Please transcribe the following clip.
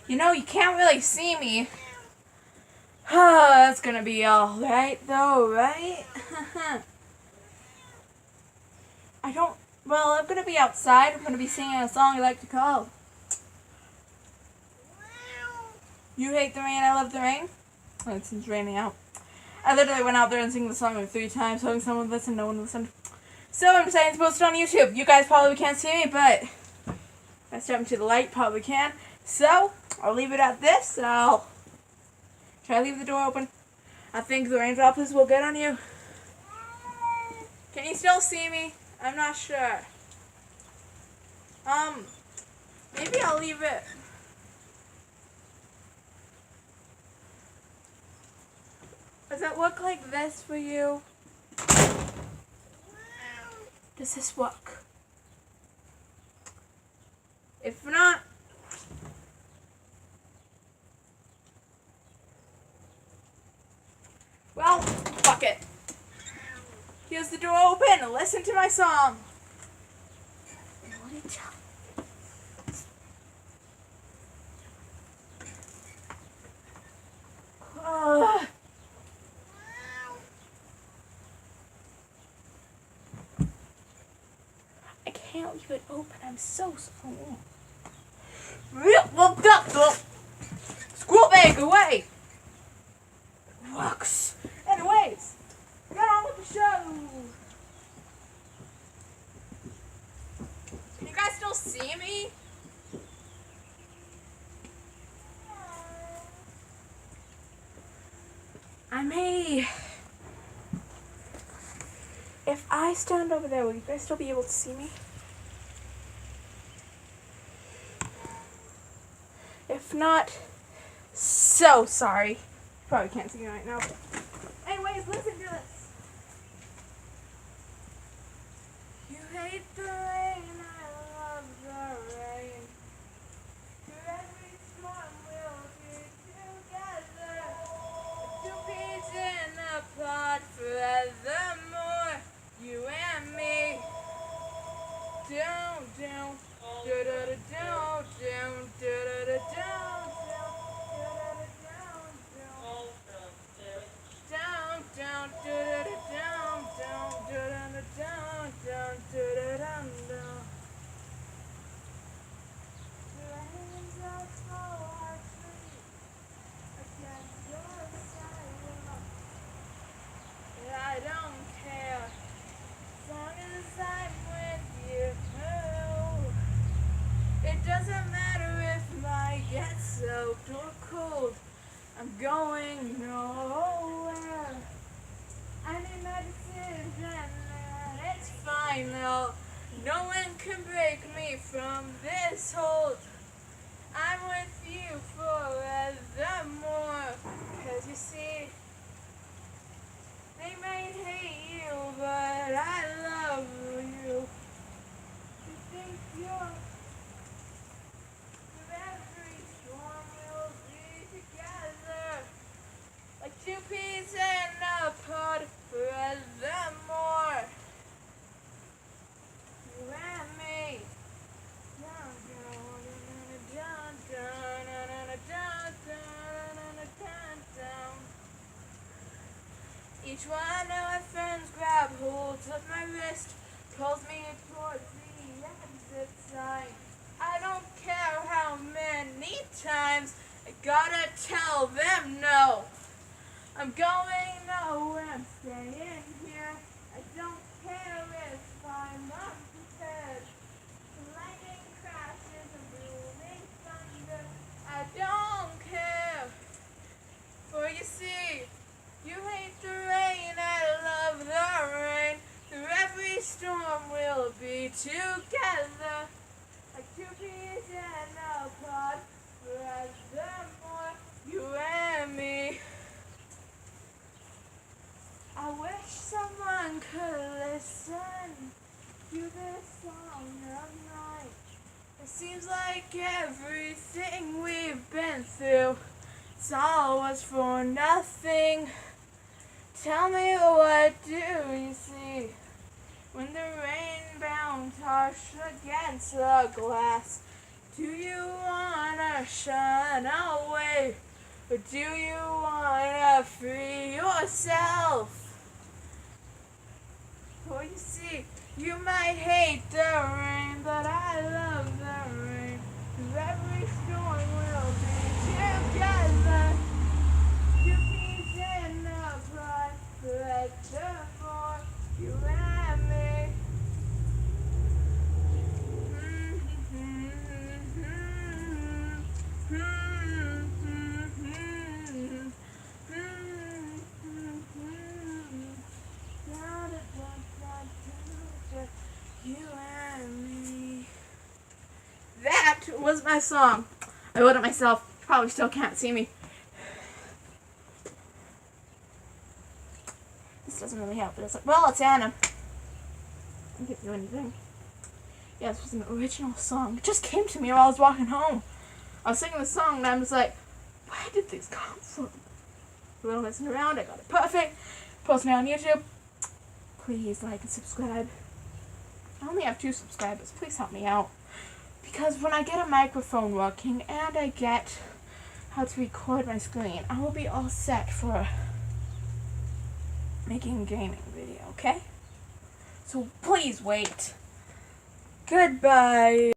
You know, you can't really see me. That's gonna be alright though, right? I'm gonna be outside. I'm gonna be singing a song I like to call You Hate the Rain, I Love the Rain. Oh, it's raining out. I literally went out there and sang the song like 3 times, hoping someone would listen, no one listened. So I'm deciding to post it on YouTube. You guys probably can't see me, but if I step into the light, probably can. So, I'll leave it at this. Should I leave the door open? I think the rain droplets will get on you. Can you still see me? I'm not sure. Maybe I'll leave it. Does it look like this for you? Does this work? If not, well, fuck it. Here's the door open. Listen to my song. I can't leave it open. I'm so sorry. Squirrel bag away. Rocks. Anyways, get on with the show. Can you guys still see me? I may. If I stand over there, will you guys still be able to see me? If not, so sorry. You probably can't see me right now. But anyways, listen to this. You hate the rain, I love the rain. Through every storm we'll be together. 2 peas in a pod forevermore. You and me. Down, down, da da da down, down, da da da down, down, down, da da da down, down, da da da down, down, da da da down. The rains are so hard to against your sidewalk. I don't care, as long as I'm with you. It doesn't matter if I get soaked or cold. I'm going nowhere. I need medicine and it's fine though. No one can break me from this hold. I'm with you forevermore. 'Cause you see, they may hate you, but I love you. You think you're through every storm we'll be together, like 2 peas in a pod forevermore. You and me. Each one of my friends grab holds of my wrist, pulls me towards the exit sign. I don't care how many times I gotta tell them no. I'm going nowhere, I'm staying here. I don't care if I'm unprepared. Lightning crashes and booming thunder. I don't care. For you see, you hate the rain, I love the rain. Through every storm we'll be together, like 2 peas in a pod forevermore. You and me. I wish someone could listen to this song of mine. It seems like everything we've been through, it's all was for nothing. Tell me, what do you see when the rain bounds harsh against the glass? Do you wanna shun away? Or do you wanna free yourself? Oh, you see, you might hate the rain, but I love the rain. 'Cause every storm will be together. You peace and the pride, better for you and me. You and me. That was my song. I wrote it myself. Probably still can't see me. This doesn't really help, but it's like, well, it's Anna. I can't do anything. Yeah, this was an original song. It just came to me while I was walking home. I was singing the song and I was like, where did this come from? A little messing around, I got it perfect. Posting it on YouTube. Please like and subscribe. I only have 2 subscribers. Please help me out. Because when I get a microphone working and I get how to record my screen, I will be all set for making a gaming video, okay? So please wait. Goodbye.